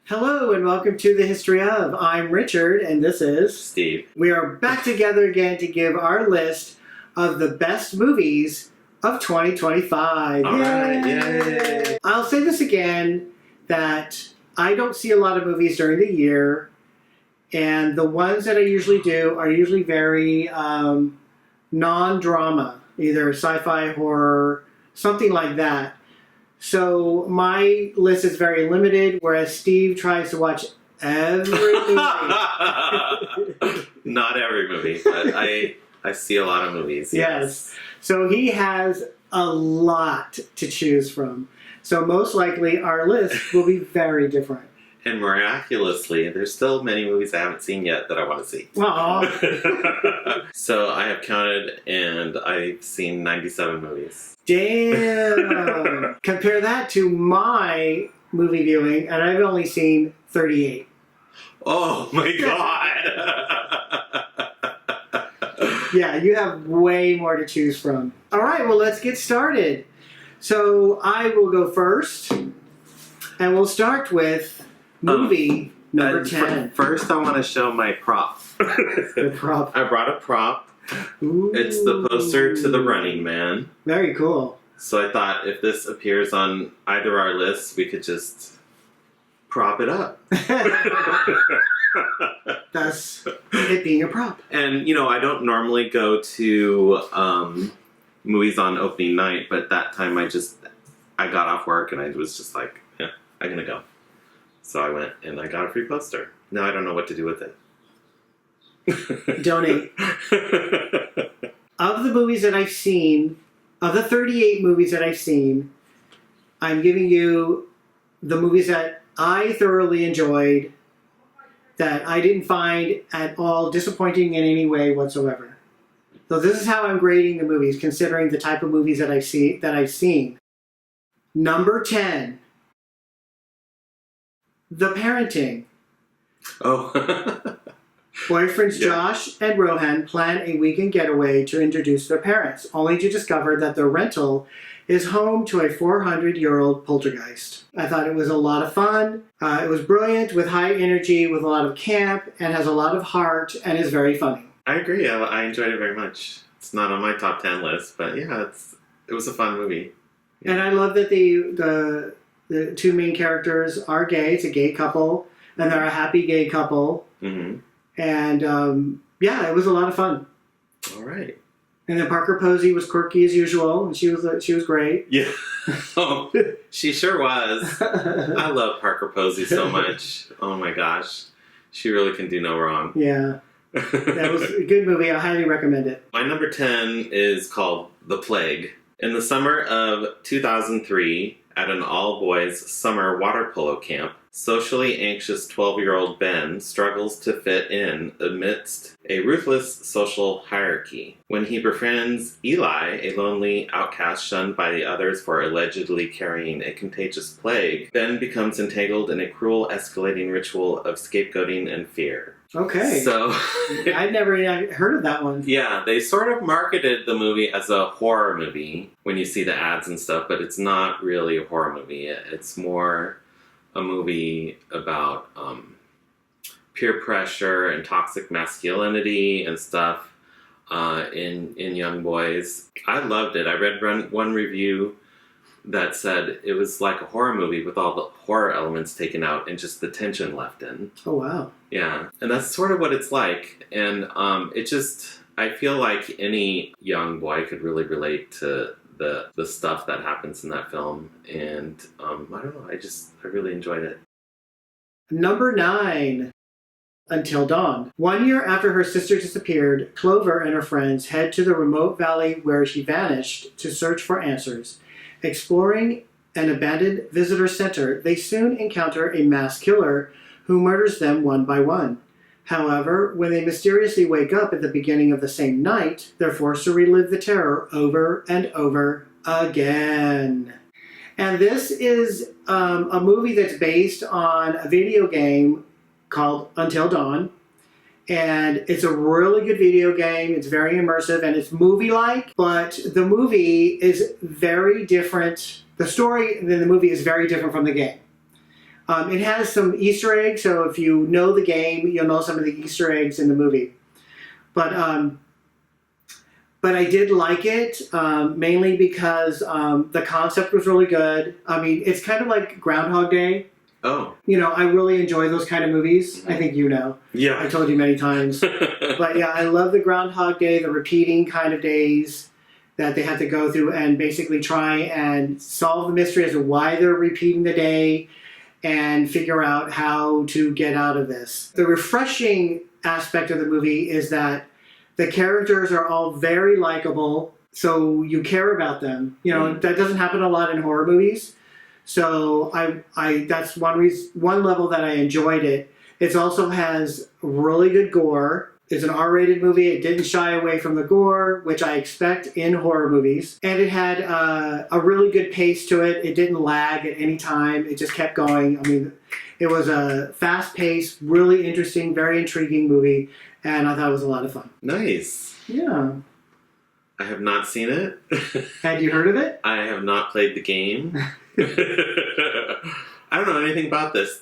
Hello and welcome to the History of. I'm Richard and this is Steve. We are back together again to give our list of the best movies of 2025. All right, yay! I'll say this again, that I don't see a lot of movies during the year, and the ones that I usually do are usually very non-drama, either sci-fi, horror, something like that. So my list is very limited, whereas Steve tries to watch every movie. Not every movie, but I see a lot of movies. Yes. So he has a lot to choose from. So most likely our list will be very different. And miraculously, there's still many movies I haven't seen yet that I want to see. Aww. So I have counted, and I've seen 97 movies. Damn. Compare that to my movie viewing, and I've only seen 38. Oh my god! Yeah, you have way more to choose from. All right, well, let's get started. So I will go first, and we'll start with movie number 10. First, I want to show my prop. The prop. I brought a prop. Ooh. It's the poster to The Running Man. Very cool. So I thought if this appears on either our lists, we could just prop it up. That's it being a prop. And, you know, I don't normally go to movies on opening night, but that time I got off work and I was just like, yeah, I'm going to go. So I went and I got a free poster. Now I don't know what to do with it. Donate. Of the movies that I've seen, of the 38 movies that I've seen, I'm giving you the movies that I thoroughly enjoyed, that I didn't find at all disappointing in any way whatsoever. So this is how I'm grading the movies, considering the type of movies that I've seen. Number 10, The Parenting. Oh. Boyfriends Yeah. Josh and Rohan plan a weekend getaway to introduce their parents, only to discover that their rental is home to a 400-year-old poltergeist. I thought it was a lot of fun. It was brilliant, with high energy, with a lot of camp, and has a lot of heart, and is very funny. I agree. I enjoyed it very much. It's not on my top 10 list, but yeah, it was a fun movie. Yeah. And I love that the two main characters are gay. It's a gay couple, and they're a happy gay couple. Mm-hmm. And yeah, it was a lot of fun. All right. And then Parker Posey was quirky as usual, and she was great. Yeah. Oh, she sure was. I love Parker Posey so much. Oh my gosh. She really can do no wrong. Yeah, that was a good movie. I highly recommend it. My number 10 is called The Plague. In the summer of 2003, at an all-boys summer water polo camp, socially anxious 12-year-old Ben struggles to fit in amidst a ruthless social hierarchy. When he befriends Eli, a lonely outcast shunned by the others for allegedly carrying a contagious plague, Ben becomes entangled in a cruel, escalating ritual of scapegoating and fear. Okay. So, I've never heard of that one. yeah, they sort of marketed the movie as a horror movie when you see the ads and stuff, but it's not really a horror movie. It's more a movie about peer pressure and toxic masculinity and stuff in young boys. I loved it. I read one review that said it was like a horror movie with all the horror elements taken out and just the tension left in. Oh, wow. Yeah, and that's sort of what it's like. And I feel like any young boy could really relate to the stuff that happens in that film. And I don't know, I really enjoyed it. Number 9, Until Dawn. 1 year after her sister disappeared, Clover and her friends head to the remote valley where she vanished to search for answers. Exploring an abandoned visitor center, they soon encounter a mass killer who murders them one by one. However, when they mysteriously wake up at the beginning of the same night, they're forced to relive the terror over and over again. And this is a movie that's based on a video game called Until Dawn. And it's a really good video game. It's very immersive and it's movie-like, but the movie is very different. The story in the movie is very different from the game. It has some Easter eggs, so if you know the game, you'll know some of the Easter eggs in the movie. But I did like it, mainly because the concept was really good. I mean, it's kind of like Groundhog Day. Oh. You know, I really enjoy those kind of movies. I think you know. Yeah. I told you many times. But yeah, I love the Groundhog Day, the repeating kind of days that they have to go through and basically try and solve the mystery as to why they're repeating the day and figure out how to get out of this. The refreshing aspect of the movie is that the characters are all very likable, so you care about them. You know, that doesn't happen a lot in horror movies. So I that's one level that I enjoyed it. It also has really good gore. It's an R-rated movie. It didn't shy away from the gore, which I expect in horror movies. And it had a really good pace to it. It didn't lag at any time. It just kept going. I mean, it was a fast-paced, really interesting, very intriguing movie. And I thought it was a lot of fun. Nice. Yeah. I have not seen it. Had you heard of it? I have not played the game. I don't know anything about this.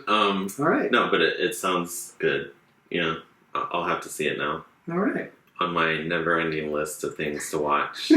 All right. No, but it sounds good. Yeah. I'll have to see it now. All right. On my never-ending list of things to watch.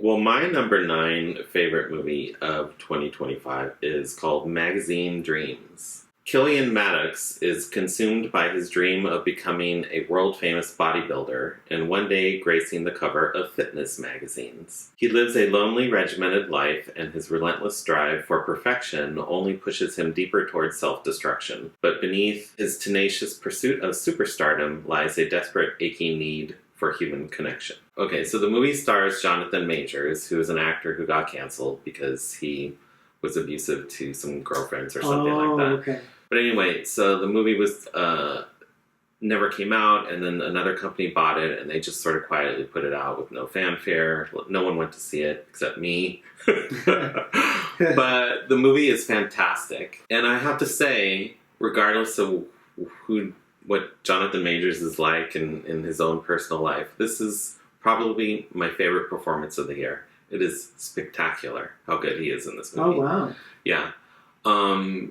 Well, my number 9 favorite movie of 2025 is called Magazine Dreams. Killian Maddox is consumed by his dream of becoming a world-famous bodybuilder and one day gracing the cover of fitness magazines. He lives a lonely, regimented life, and his relentless drive for perfection only pushes him deeper towards self-destruction. But beneath his tenacious pursuit of superstardom lies a desperate, aching need for human connection. Okay, so the movie stars Jonathan Majors, who is an actor who got canceled because he was abusive to some girlfriends or something like that. Okay. But anyway, so the movie was never came out, and then another company bought it, and they just sort of quietly put it out with no fanfare. No one went to see it except me. But the movie is fantastic, and I have to say, regardless of what Jonathan Majors is like in his own personal life, this is probably my favorite performance of the year. It is spectacular how good he is in this movie. Oh, wow. Yeah.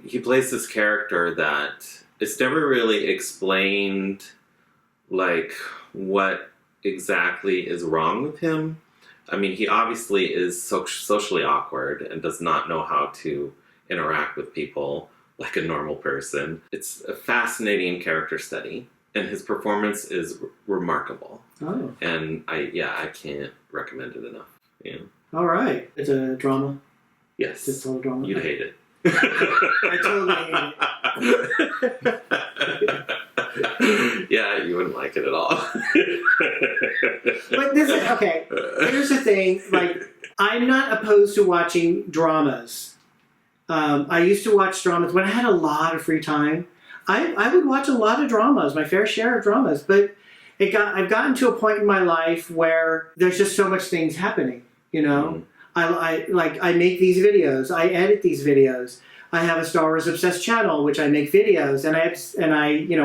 He plays this character that it's never really explained, like, what exactly is wrong with him. I mean, he obviously is socially awkward and does not know how to interact with people like a normal person. It's a fascinating character study, and his performance is remarkable. Oh. And I can't recommend it enough. Yeah. All right. It's a drama. Yes. It's a total drama. You'd hate it. I totally hate it. Yeah, you wouldn't like it at all. But this is, okay, here's the thing. Like, I'm not opposed to watching dramas. I used to watch dramas when I had a lot of free time. I would watch a lot of dramas, my fair share of dramas, but I've gotten to a point in my life where there's just so much things happening, you know? I make these videos, I edit these videos. I have a Star Wars Obsessed channel, which I make videos, and I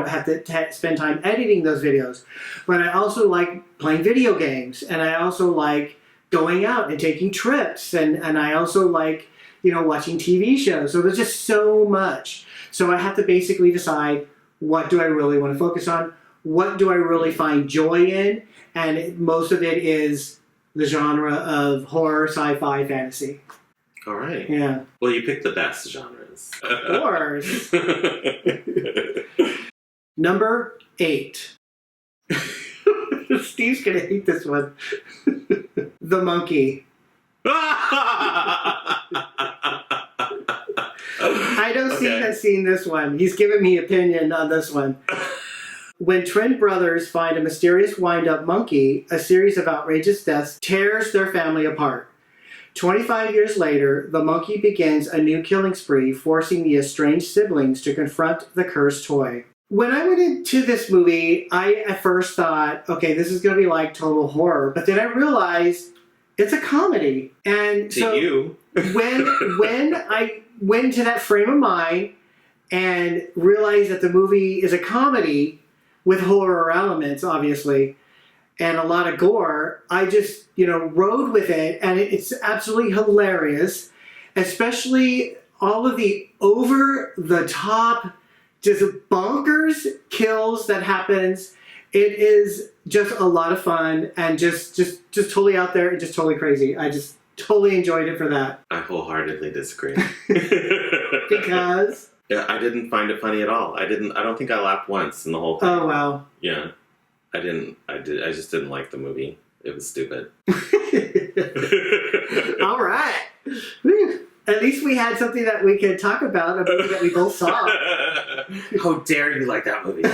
have to spend time editing those videos. But I also like playing video games, and I also like going out and taking trips, and I also like, watching TV shows. So there's just so much. So I have to basically decide, what do I really want to focus on? What do I really find joy in? And most of it is the genre of horror, sci-fi, fantasy. All right. Yeah. Well, you picked the best genres. Of course. Number 8. Steve's going to hate this one. The Monkey. I know Steve has seen this one. He's given me opinion on this one. When twin brothers find a mysterious wind-up monkey, a series of outrageous deaths tears their family apart. 25 years later, the monkey begins a new killing spree, forcing the estranged siblings to confront the cursed toy. When I went into this movie, I at first thought, okay, this is going to be like total horror, but then I realized it's a comedy. And so when I went into that frame of mind and realized that the movie is a comedy with horror elements, obviously, and a lot of gore, I just, rode with it, and it's absolutely hilarious. especially all of the over-the-top, just bonkers kills that happens. It is just a lot of fun and just totally out there and just totally crazy. I just totally enjoyed it for that. I wholeheartedly disagree. Because? Yeah, I didn't find it funny at all. I don't think I laughed once in the whole thing. Oh, wow. Yeah. I just didn't like the movie. It was stupid. All right. Whew. At least we had something that we could talk about, a movie that we both saw. How dare you like that movie?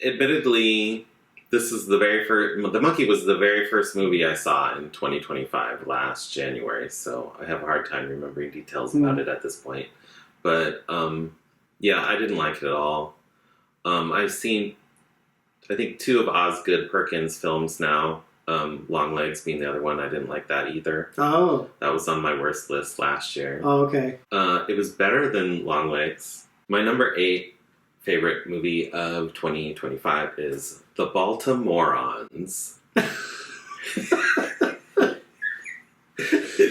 Admittedly, this is the very first... The Monkey was the very first movie I saw in 2025, last January, so I have a hard time remembering details about it at this point. But, yeah, I didn't like it at all. I've seen, I think, 2 of Osgood Perkins' films now. Longlegs being the other one. I didn't like that either. Oh. That was on my worst list last year. Oh, okay. It was better than Longlegs. My number 8 favorite movie of 2025 is The Baltimoreans.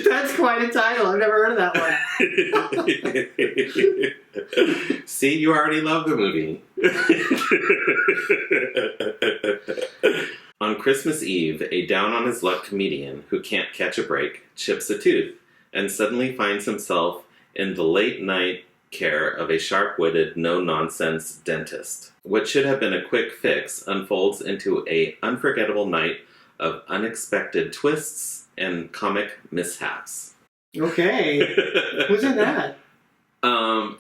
That's quite a title. I've never heard of that one. See, you already love the movie. On Christmas Eve, a down-on-his-luck comedian who can't catch a break chips a tooth and suddenly finds himself in the late-night care of a sharp-witted, no-nonsense dentist. What should have been a quick fix unfolds into an unforgettable night of unexpected twists and comic mishaps. Okay. Who's in that?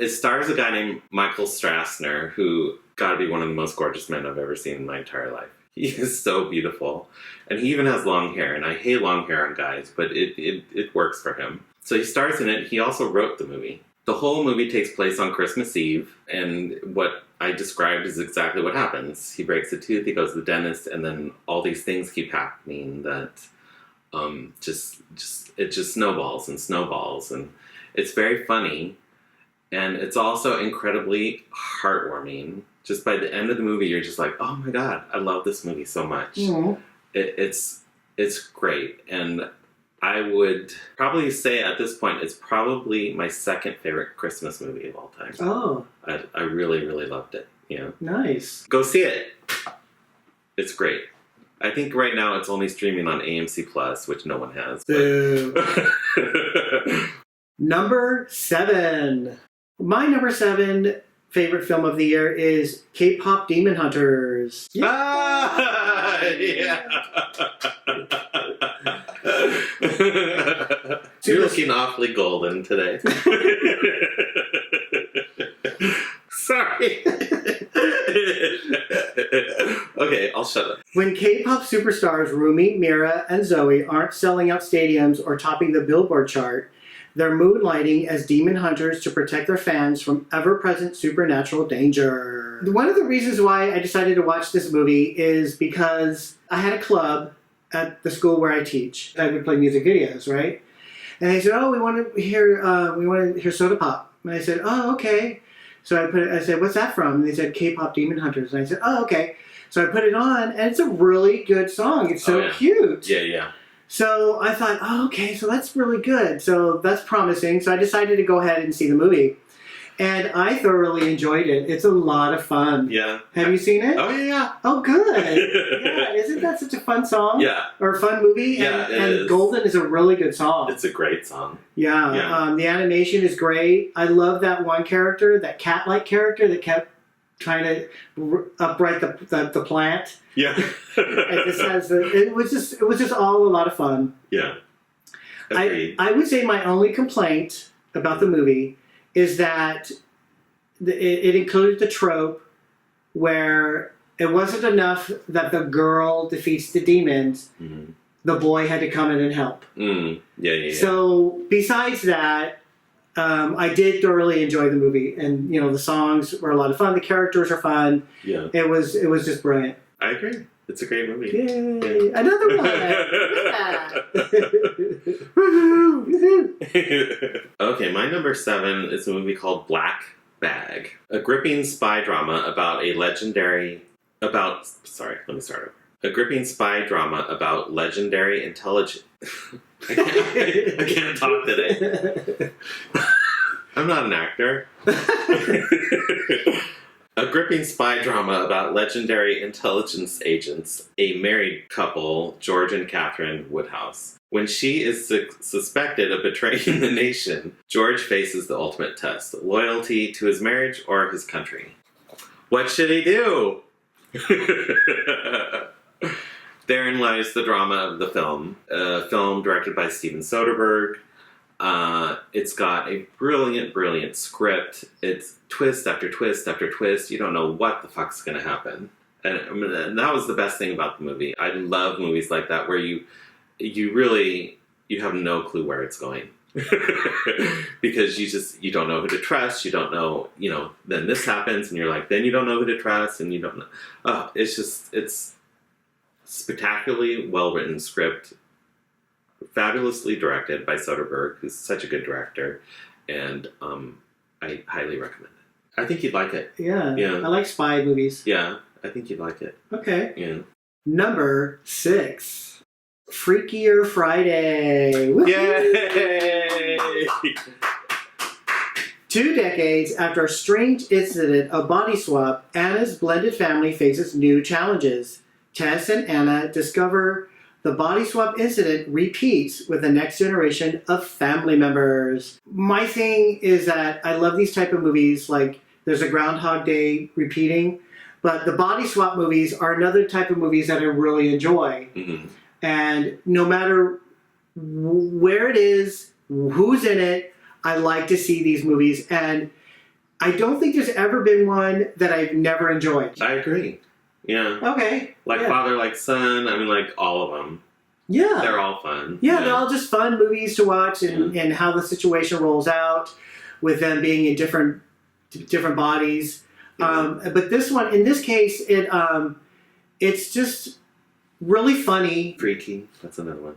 It stars a guy named Michael Strassner, who gotta be one of the most gorgeous men I've ever seen in my entire life. He is so beautiful. And he even has long hair, and I hate long hair on guys, but it works for him. So he stars in it. He also wrote the movie. The whole movie takes place on Christmas Eve, and what I described is exactly what happens. He breaks a tooth, he goes to the dentist, and then all these things keep happening that it just snowballs and snowballs, and it's very funny, and it's also incredibly heartwarming. Just by the end of the movie, you're just like, oh my god, I love this movie so much. Mm-hmm. It's great, and I would probably say at this point it's probably my second favorite Christmas movie of all time. Oh. I really, really loved it. Yeah. Nice. Go see it. It's great. I think right now it's only streaming on AMC Plus, which no one has. Boo. Number 7. My number 7 favorite film of the year is K-pop Demon Hunters. Yeah. Ah, yeah. You're looking awfully golden today. Sorry. Okay, I'll shut up. When K-pop superstars Rumi, Mira, and Zoe aren't selling out stadiums or topping the Billboard chart, they're moonlighting as demon hunters to protect their fans from ever-present supernatural danger. One of the reasons why I decided to watch this movie is because I had a club at the school where I teach. I would play music videos, right? And they said, "Oh, we want to hear Soda Pop." And I said, "Oh, okay." So I said, "What's that from?" And they said, "K-pop Demon Hunters." And I said, "Oh, okay." So I put it on, and it's a really good song. It's so cute. Yeah, yeah. So I thought, oh, okay, so that's really good. So that's promising. So I decided to go ahead and see the movie. And I thoroughly enjoyed it. It's a lot of fun. Yeah. Have you seen it? Oh, yeah. Oh, good. Yeah, isn't that such a fun song? Yeah. Or a fun movie? Yeah, and Golden is a really good song. It's a great song. Yeah. Yeah. The animation is great. I love that one character, that cat-like character that kept trying to upright the plant. Yeah. It was just all a lot of fun. Yeah. Agreed. I would say my only complaint about the movie is that it included the trope where it wasn't enough that the girl defeats the demons. Mm-hmm. The boy had to come in and help. Mm. Yeah. So besides that, I did thoroughly enjoy the movie, and the songs were a lot of fun. The characters are fun. Yeah, it was just brilliant. I agree. It's a great movie. Yay! Yeah. Another one. Yeah. Okay, my number 7 is a movie called Black Bag, a gripping spy drama about A gripping spy drama about legendary intelligence. I can't talk today. I'm not an actor. A gripping spy drama about legendary intelligence agents, a married couple, George and Catherine Woodhouse. When she is suspected of betraying the nation, George faces the ultimate test: loyalty to his marriage or his country. What should he do? Therein lies the drama of the film. A film directed by Steven Soderbergh. It's got a brilliant script. It's twist after twist after twist. You don't know what the fuck's going to happen. And that was the best thing about the movie. I love movies like that where you have no clue where it's going. Because you don't know who to trust. You don't know, then this happens and you're like, then you don't know who to trust and you don't know. It's spectacularly well-written script, fabulously directed by Soderbergh, who's such a good director, and I highly recommend it. I think you'd like it. Yeah. Yeah. I like spy movies. Yeah, I think you'd like it. Okay. Yeah. Number 6. Freakier Friday. Woo-hoo! Yay! 2 decades after a strange incident of body swap, Anna's blended family faces new challenges. Tess and Anna discover the body swap incident repeats with the next generation of family members. My thing is that I love these type of movies, like there's a Groundhog Day repeating, but the body swap movies are another type of movies that I really enjoy. Mm-hmm. And no matter where it is, who's in it, I like to see these movies. And I don't think there's ever been one that I've never enjoyed. I agree. Yeah. Okay. Like yeah. Father, Like Son. I mean, like all of them. Yeah. They're all fun. Yeah, they're all just fun movies to watch, and how the situation rolls out with them being in different bodies. Yeah. But this one, in this case, it's just really funny. Freaky. That's another one.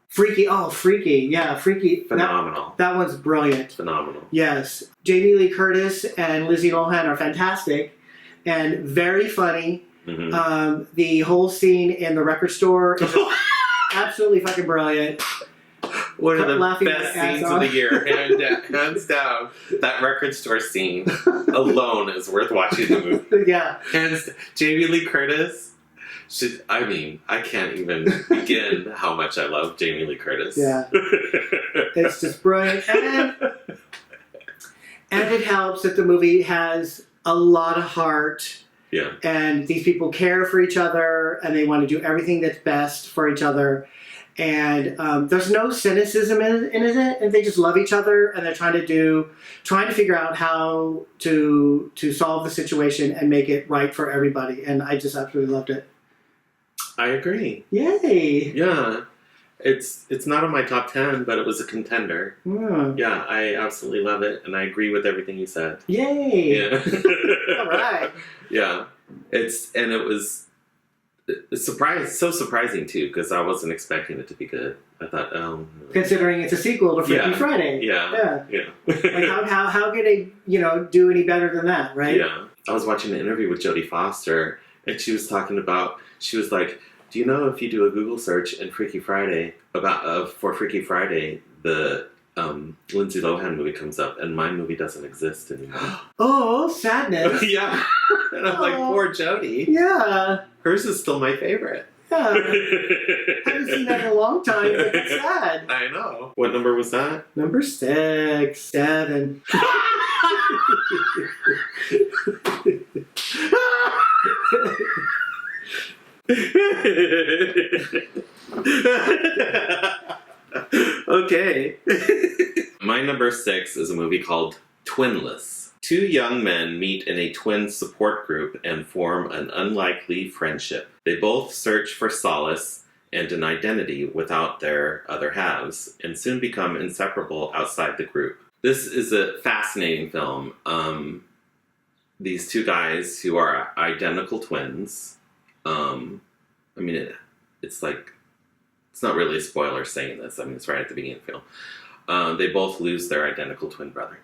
Freaky. Oh, Freaky. Yeah, Freaky. Phenomenal. That one's brilliant. Phenomenal. Yes. Jamie Lee Curtis and Lizzie Lohan are fantastic and very funny. Mm-hmm. The whole scene in the record store is absolutely fucking brilliant. One of the Laughing best my ass scenes off. of the year, hands down. That record store scene alone is worth watching the movie. Yeah. Jamie Lee Curtis. I can't even begin how much I love Jamie Lee Curtis. Yeah. It's just brilliant. And it helps that the movie has a lot of heart. Yeah. And these people care for each other, and they want to do everything that's best for each other. And there's no cynicism in it. And they just love each other, and they're trying to figure out how to solve the situation and make it right for everybody. And I just absolutely loved it. I agree. Yay! Yeah. It's not on my top 10, but it was a contender. Mm. Yeah, I absolutely love it, and I agree with everything you said. Yay! Yeah. All right. Yeah. It was so surprising too, because I wasn't expecting it to be good. I thought, Considering it's a sequel to Freaky Friday. Yeah. Like how could they, do any better than that, right? Yeah. I was watching an interview with Jodie Foster, and she was talking about, she was like, do you know if you do a Google search in Freaky Friday for Freaky Friday, the Lindsay Lohan movie comes up, and my movie doesn't exist anymore. Oh, sadness. Yeah. And I'm like, poor Jodie. Yeah. Hers is still my favorite. Yeah. I haven't seen that in a long time, but it's sad. I know. What number was that? Number 6, 7. Okay. My number 6 is a movie called Twinless. 2 young men meet in a twin support group and form an unlikely friendship. They both search for solace and an identity without their other halves, and soon become inseparable outside the group. This is a fascinating film. These 2 guys who are identical twins. It's not really a spoiler saying this. It's right at the beginning of the film. They both lose their identical twin brother.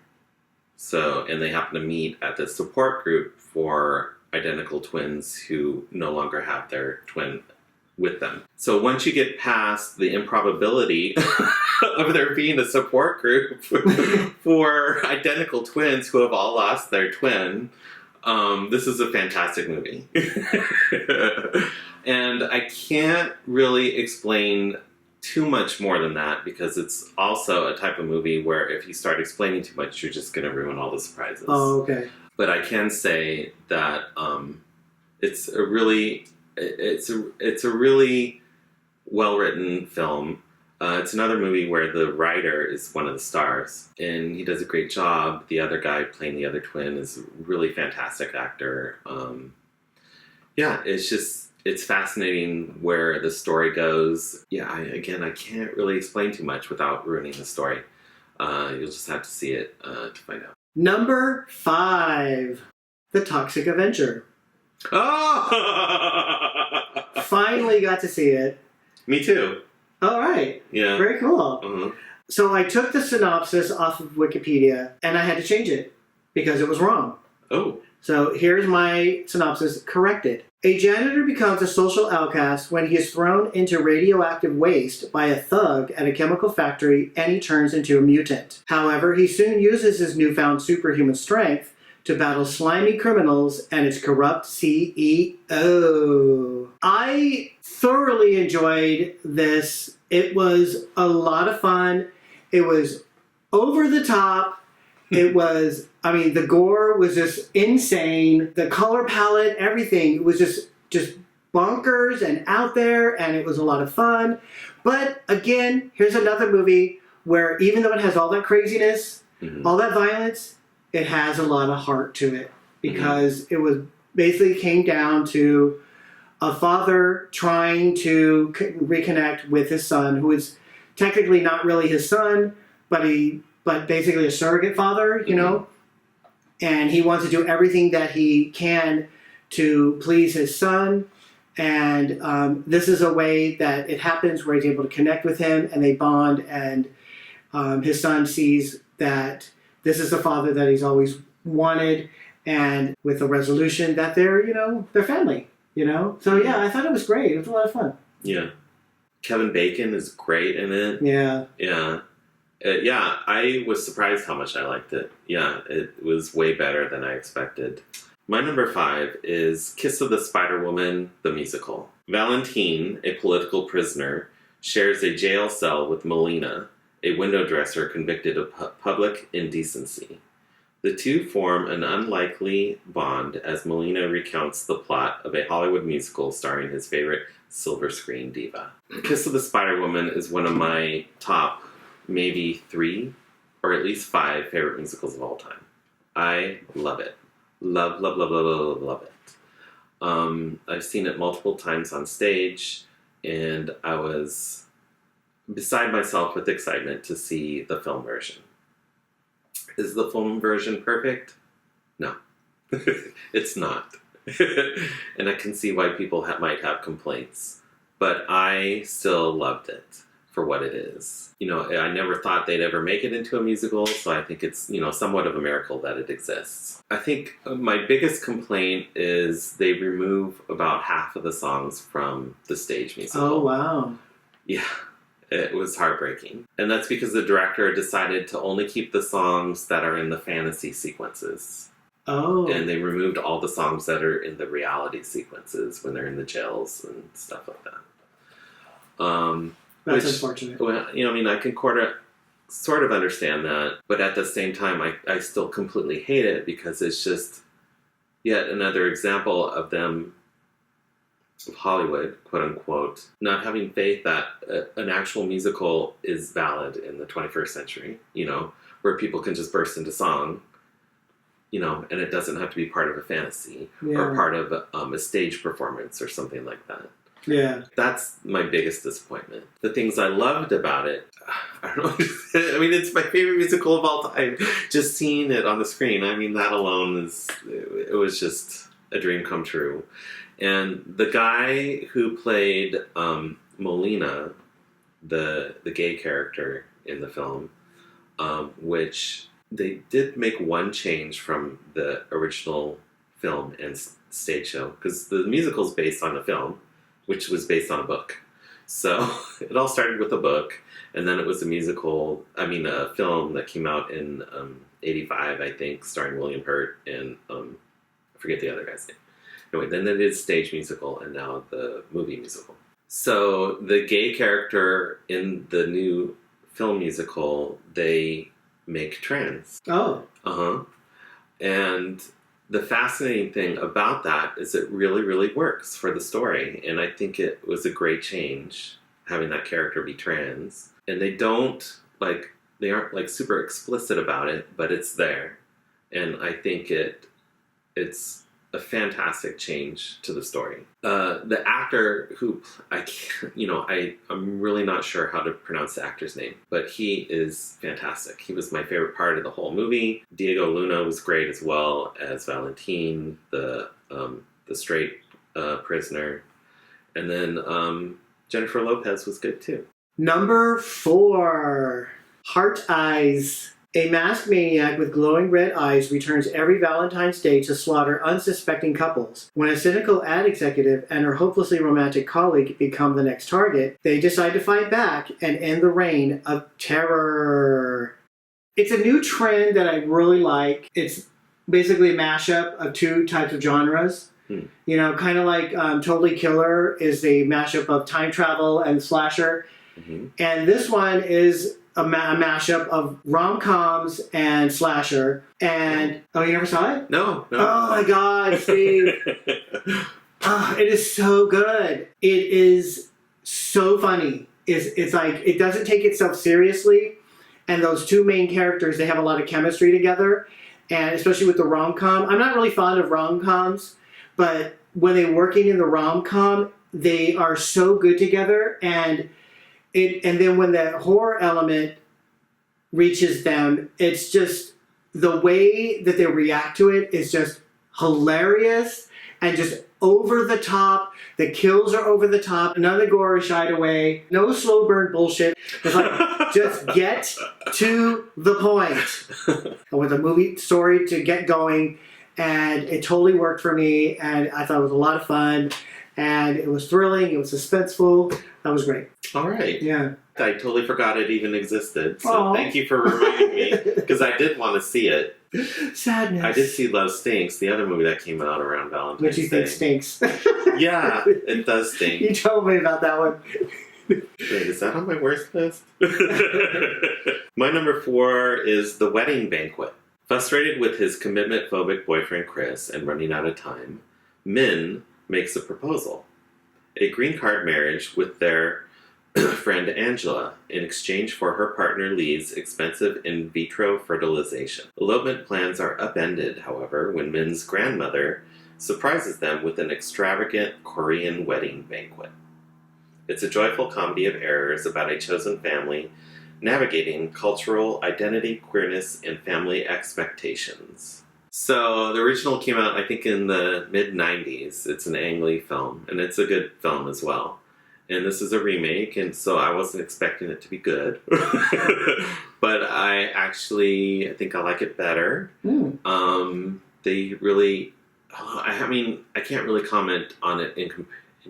And they happen to meet at the support group for identical twins who no longer have their twin with them. So once you get past the improbability of there being a support group for identical twins who have all lost their twin, this is a fantastic movie. And I can't really explain too much more than that because it's also a type of movie where if you start explaining too much, you're just going to ruin all the surprises. Oh, okay. But I can say that it's a really well written film. It's another movie where the writer is one of the stars, and he does a great job. The other guy playing the other twin is a really fantastic actor. It's fascinating where the story goes. Yeah, I can't really explain too much without ruining the story. You'll just have to see it to find out. Number 5, The Toxic Avenger. Oh! Finally got to see it. Me too. All right. Yeah. Very cool. Uh-huh. So I took the synopsis off of Wikipedia and I had to change it because it was wrong. Oh. So here's my synopsis corrected. A janitor becomes a social outcast when he is thrown into radioactive waste by a thug at a chemical factory and he turns into a mutant. However, he soon uses his newfound superhuman strength to battle slimy criminals and its corrupt CEO. I thoroughly enjoyed this. It was a lot of fun. It was over the top. It was, the gore was just insane. The color palette, everything was just bonkers and out there, and it was a lot of fun. But again, here's another movie where even though it has all that craziness, all that violence, it has a lot of heart to it because it was basically came down to a father trying to reconnect with his son, who is technically not really his son, but basically a surrogate father, you know, and he wants to do everything that he can to please his son. And this is a way that it happens where he's able to connect with him and they bond, and his son sees that this is the father that he's always wanted, and with the resolution that they're family, So yeah, I thought it was great. It was a lot of fun. Yeah. Kevin Bacon is great in it. Yeah. Yeah. I was surprised how much I liked it. Yeah, it was way better than I expected. My number 5 is Kiss of the Spider Woman, the musical. Valentine, a political prisoner, shares a jail cell with Melina, a window dresser convicted of public indecency. The two form an unlikely bond as Melina recounts the plot of a Hollywood musical starring his favorite silver screen diva. Kiss of the Spider Woman is one of my top maybe 3 or at least 5 favorite musicals of all time. I love it. Love it. I've seen it multiple times on stage, and I was beside myself with excitement to see the film version. Is the film version perfect? No. It's not. And I can see why people might have complaints. But I still loved it for what it is. I never thought they'd ever make it into a musical, so I think it's, somewhat of a miracle that it exists. I think my biggest complaint is they remove about half of the songs from the stage musical. Oh, wow. Yeah. It was heartbreaking. And that's because the director decided to only keep the songs that are in the fantasy sequences. Oh. And they removed all the songs that are in the reality sequences when they're in the jails and stuff like that. That's unfortunate. Well, I can sort of understand that, but at the same time, I still completely hate it because it's just yet another example of them, of Hollywood, quote unquote, not having faith that an actual musical is valid in the 21st century, where people can just burst into song, and it doesn't have to be part of a fantasy or part of a stage performance or something like that. Yeah. That's my biggest disappointment. The things I loved about it, I don't know. It's my favorite musical of all time. Just seeing it on the screen, that alone it was just a dream come true. And the guy who played Molina, the gay character in the film, which they did make one change from the original film and stage show, because the musical's based on a film, which was based on a book. So it all started with a book, and then it was a film that came out in 85, I think, starring William Hurt and I forget the other guy's name. Anyway, then they did stage musical, and now the movie musical. So the gay character in the new film musical, they make trans. Oh. Uh-huh. And the fascinating thing about that is it really, really works for the story. And I think it was a great change, having that character be trans. And they aren't super explicit about it, but it's there. And I think it's a fantastic change to the story. The actor who, I'm really not sure how to pronounce the actor's name, but he is fantastic. He was my favorite part of the whole movie. Diego Luna was great as well as Valentin, the straight prisoner. And then Jennifer Lopez was good too. Number 4, Heart Eyes. A masked maniac with glowing red eyes returns every Valentine's Day to slaughter unsuspecting couples. When a cynical ad executive and her hopelessly romantic colleague become the next target, they decide to fight back and end the reign of terror. It's a new trend that I really like. It's basically a mashup of 2 types of genres. Kind of like Totally Killer is a mashup of time travel and slasher. Mm-hmm. And this one is a mashup of rom-coms and slasher. And, you never saw it? No. Oh my God, Steve. It is so good. It is so funny. It's like, it doesn't take itself seriously. And those 2 main characters, they have a lot of chemistry together. And especially with the rom-com. I'm not really fond of rom-coms, but when they're working in the rom-com, they are so good together. And then when the horror element reaches them, it's just the way that they react to it is just hilarious and just over the top. The kills are over the top. None of the gore is shied away. No slow burn bullshit. It's like, just get to the point. I want the movie story to get going, and it totally worked for me, and I thought it was a lot of fun. And it was thrilling. It was suspenseful. That was great. All right. Yeah. I totally forgot it even existed. So Aww. Thank you for reminding me. Because I did want to see it. Sadness. I did see Love Stinks, the other movie that came out around Valentine's Day. Which you think stinks. Yeah, it does stink. You told me about that one. Wait, is that on my worst list? My number 4 is The Wedding Banquet. Frustrated with his commitment-phobic boyfriend Chris and running out of time, Min makes a proposal. A green card marriage with their friend Angela in exchange for her partner Lee's expensive in vitro fertilization. Elopement plans are upended, however, when Min's grandmother surprises them with an extravagant Korean wedding banquet. It's a joyful comedy of errors about a chosen family navigating cultural identity, queerness, and family expectations. So the original came out, I think, in the mid-90s. It's an Ang Lee film, and it's a good film as well. And this is a remake, and so I wasn't expecting it to be good. But I think I like it better. They really... I can't really comment on it in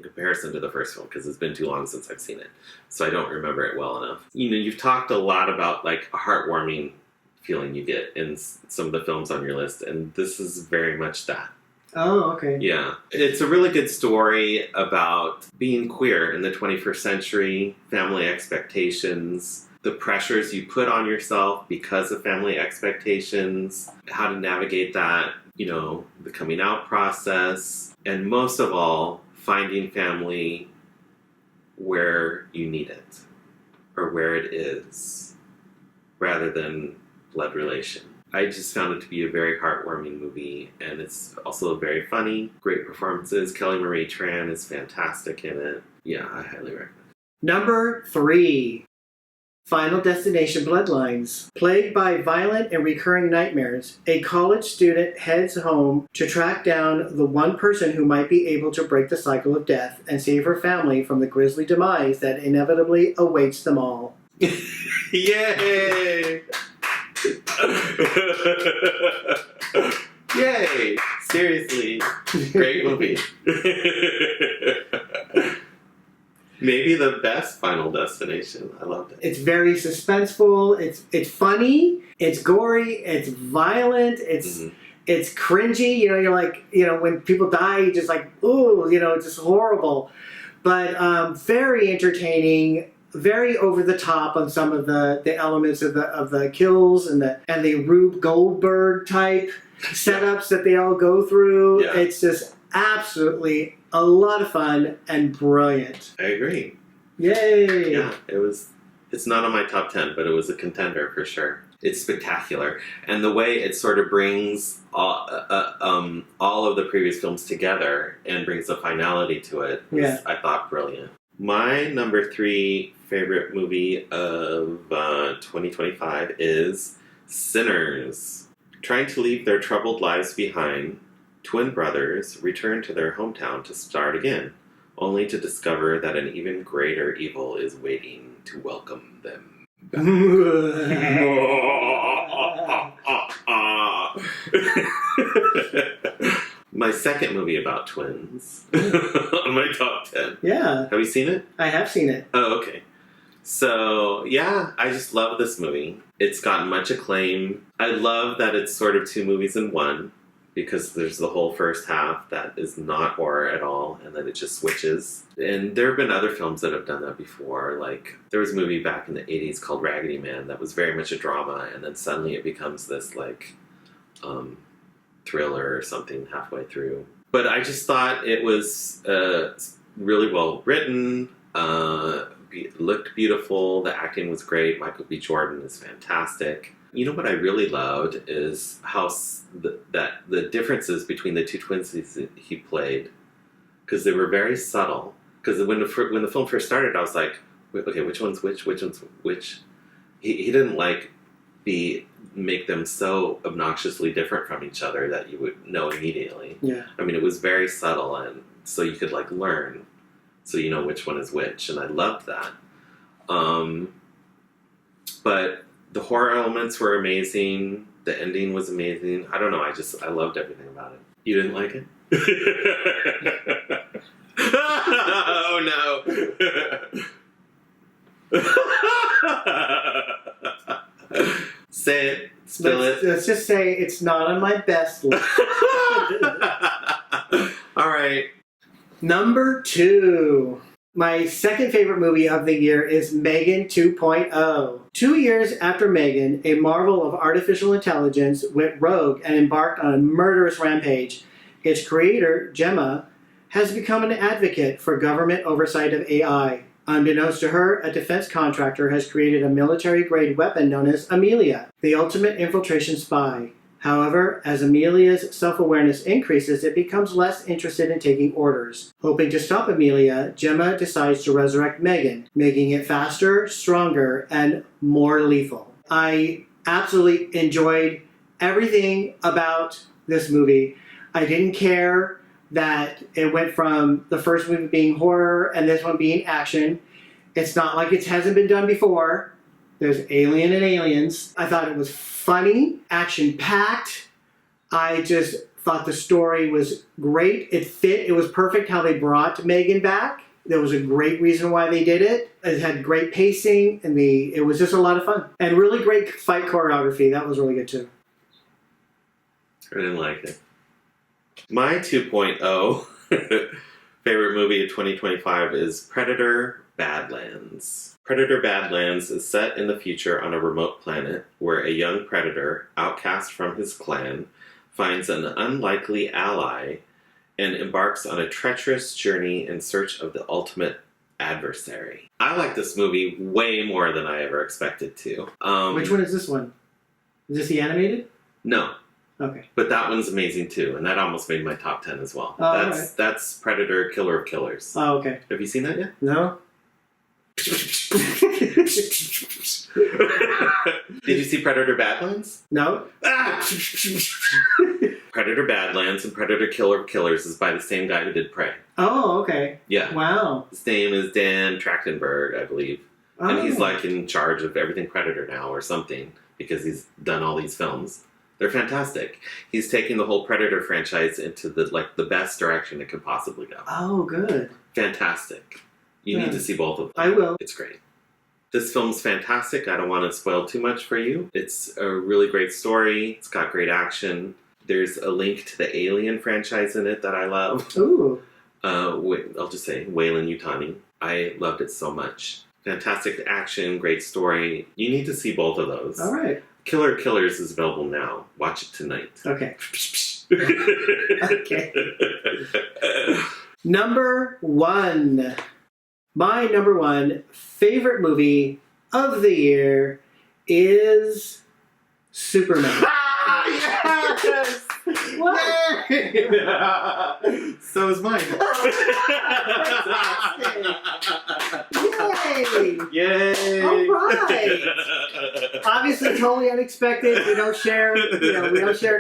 comparison to the first film, because it's been too long since I've seen it. So I don't remember it well enough. You've talked a lot about, a heartwarming feeling you get in some of the films on your list, and this is very much that. Oh, okay. Yeah. It's a really good story about being queer in the 21st century, family expectations, the pressures you put on yourself because of family expectations, how to navigate that, the coming out process, and most of all, finding family where you need it, or where it is, rather than blood relation. I just found it to be a very heartwarming movie, and it's also very funny. Great performances. Kelly Marie Tran is fantastic in it. Yeah, I highly recommend it. Number 3. Final Destination Bloodlines. Plagued by violent and recurring nightmares, a college student heads home to track down the one person who might be able to break the cycle of death and save her family from the grisly demise that inevitably awaits them all. Yay! Yay! Seriously, great movie. Maybe the best Final Destination. I loved it. It's very suspenseful. It's funny. It's gory. It's violent. It's cringy. You know, you're like, you know, when people die, you're just like, ooh, you know, it's just horrible. But very entertaining. Very over the top on some of the elements of the kills and the Rube Goldberg type setups that they all go through. Yeah. It's just absolutely a lot of fun and brilliant. I agree. Yay! Yeah, it's not on my top 10, but it was a contender for sure. It's spectacular. And the way it sort of brings all of the previous films together and brings a finality to it was, I thought, brilliant. My number 3 favorite movie of 2025 is Sinners. Trying to leave their troubled lives behind, twin brothers return to their hometown to start again, only to discover that an even greater evil is waiting to welcome them. My second movie about twins on my top 10. Yeah. Have you seen it? I have seen it. Oh, okay. So, yeah, I just love this movie. It's gotten much acclaim. I love that it's sort of 2 movies in one, because there's the whole first half that is not horror at all, and then it just switches. And there have been other films that have done that before. Like, there was a movie back in the 80s called Raggedy Man that was very much a drama, and then suddenly it becomes this, like, thriller or something halfway through. But I just thought it was really well written, looked beautiful, the acting was great, Michael B. Jordan is fantastic. You know what I really loved is how the differences between the 2 twins he played, because they were very subtle. Because when the film first started, I was like, okay, which one's which one's which? He didn't like make them so obnoxiously different from each other that you would know immediately. Yeah. I mean, it was very subtle, and so you could like learn, so you know which one is which, and I loved that. But the horror elements were amazing. The ending was amazing. I don't know. I loved everything about it. You didn't like it? Oh no! Say it. Spill it. Let's just say it's not on my best list. All right. Number 2. My second favorite movie of the year is Megan 2.0. 2 years after Megan, a marvel of artificial intelligence went rogue and embarked on a murderous rampage. Its creator, Gemma, has become an advocate for government oversight of AI. Unbeknownst to her, a defense contractor has created a military-grade weapon known as Amelia, the ultimate infiltration spy. However, as Amelia's self-awareness increases, it becomes less interested in taking orders. Hoping to stop Amelia, Gemma decides to resurrect Megan, making it faster, stronger, and more lethal. I absolutely enjoyed everything about this movie. I didn't care that it went from the first movie being horror and this one being action. It's not like it hasn't been done before. There's Alien and Aliens. I thought it was funny, action-packed. I just thought the story was great. It fit. It was perfect how they brought Megan back. There was a great reason why they did it. It had great pacing, and it was just a lot of fun. And really great fight choreography. That was really good, too. I didn't like it. My 2.0 favorite movie of 2025 is Predator Badlands. Predator Badlands is set in the future on a remote planet where a young predator, outcast from his clan, finds an unlikely ally and embarks on a treacherous journey in search of the ultimate adversary. I like this movie way more than I ever expected to. Which one is this one? Is this the animated? No. Okay. But that one's amazing too, and that almost made my top 10 as well. Oh, That's Predator Killer of Killers. Oh, okay. Have you seen that yet? No? Did you see Predator Badlands? No? Ah! Predator Badlands and Predator Killer of Killers is by the same guy who did Prey. Oh, okay. Yeah. Wow. His name is Dan Trachtenberg, I believe. Oh. And he's like in charge of everything Predator now or something because he's done all these films. They're fantastic. He's taking the whole Predator franchise into the best direction it could possibly go. Oh, good. Fantastic. You need to see both of them. I will. It's great. This film's fantastic. I don't want to spoil too much for you. It's a really great story. It's got great action. There's a link to the Alien franchise in it that I love. Ooh. I'll just say Weyland Yutani. I loved it so much. Fantastic action, great story. You need to see both of those. All right. Killer Killers is available now. Watch it tonight. Okay. Okay. Number 1. My number 1 favorite movie of the year is Superman. Yes! What? So is mine. Yay! Yay! All right. Obviously, totally unexpected. We don't share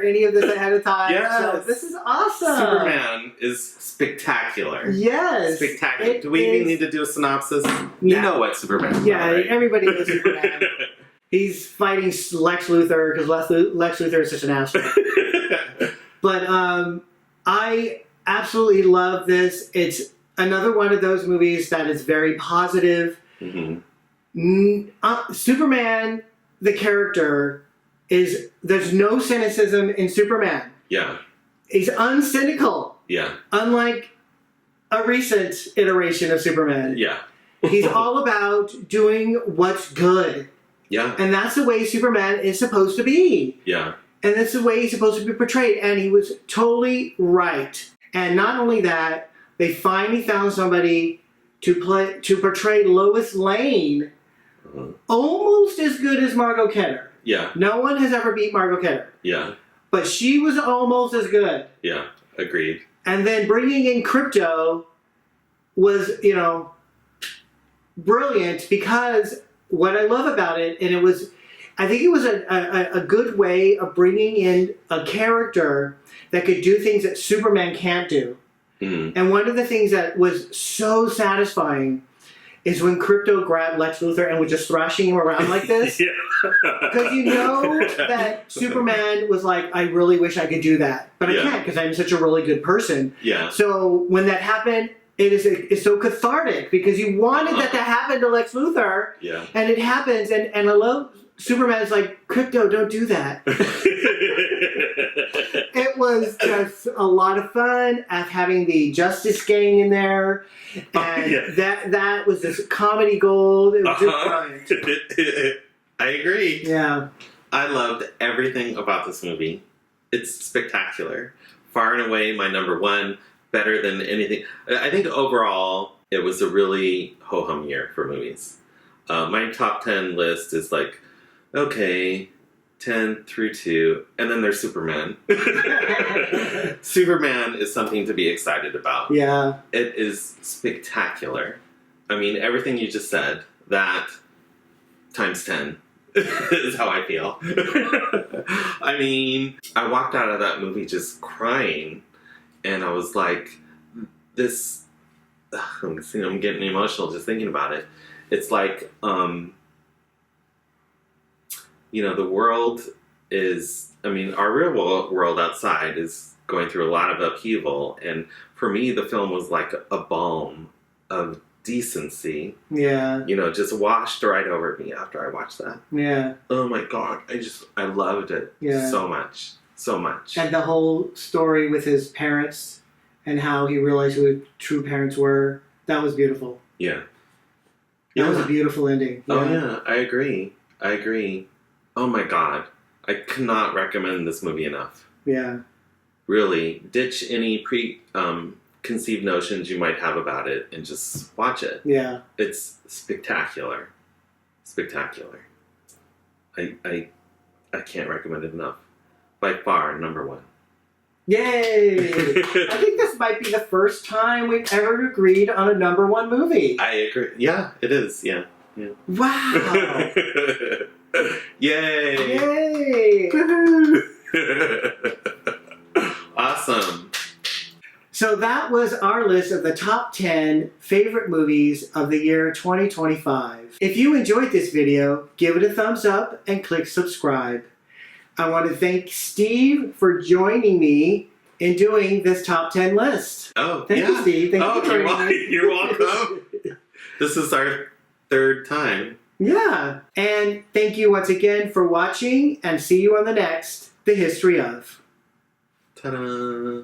any of this ahead of time. Yes. So this is awesome. Superman is spectacular. Yes. Spectacular. Do we even need to do a synopsis? You know what Superman is. Yeah, right? everybody knows Superman. He's fighting Lex Luthor because Lex Luthor is such an asshole. But I absolutely love this. It's another one of those movies that is very positive. Mm-hmm. Superman, the character, there's no cynicism in Superman. Yeah. He's uncynical. Yeah. Unlike a recent iteration of Superman. Yeah. He's all about doing what's good. Yeah. And that's the way Superman is supposed to be. Yeah. And that's the way he's supposed to be portrayed. And he was totally right. And not only that, they finally found somebody to portray Lois Lane almost as good as Margot Kidder. Yeah. No one has ever beat Margot Kidder. Yeah. But she was almost as good. Yeah. Agreed. And then bringing in Crypto was, brilliant because what I love about it, and I think it was a good way of bringing in a character that could do things that Superman can't do. Mm. And one of the things that was so satisfying is when Crypto grabbed Lex Luthor and was just thrashing him around like this. Because you know that Superman was like, I really wish I could do that. But I can't because I'm such a really good person. Yeah. So when that happened, it's so cathartic because you wanted that to happen to Lex Luthor. Yeah. And it happens. And I love Superman's like, Crypto, don't do that. It was just a lot of fun having the Justice Gang in there. And that was this comedy gold. It was just brilliant. I agree. Yeah. I loved everything about this movie. It's spectacular. Far and away my number 1. Better than anything. I think overall it was a really ho-hum year for movies. My top 10 list is like, okay, 10 through 2, and then there's Superman. Superman is something to be excited about. Yeah. It is spectacular. I mean, everything you just said, that times 10 is how I feel. I mean, I walked out of that movie just crying, and I was like, this... I'm getting emotional just thinking about it. It's like, the world is, our real world outside is going through a lot of upheaval. And for me, the film was like a balm of decency. Yeah. Just washed right over me after I watched that. Yeah. Oh my God. I loved it so much. So much. And the whole story with his parents and how he realized who his true parents were, that was beautiful. Yeah. That was a beautiful ending. Yeah. Oh yeah, I agree. Oh my God. I cannot recommend this movie enough. Yeah. Really, ditch any preconceived notions you might have about it and just watch it. Yeah. It's spectacular. Spectacular. I can't recommend it enough. By far, number 1. Yay! I think this might be the first time we've ever agreed on a number 1 movie. I agree. Yeah, it is. Yeah. Wow! Yay! Yay! Awesome. So that was our list of the top 10 favorite movies of the year 2025. If you enjoyed this video, give it a thumbs up and click subscribe. I want to thank Steve for joining me in doing this top 10 list. Oh, Thank you, Steve. Thank you for joining me. You're welcome. This is our third time. Yeah. And thank you once again for watching, and see you on the next The History of. Ta-da!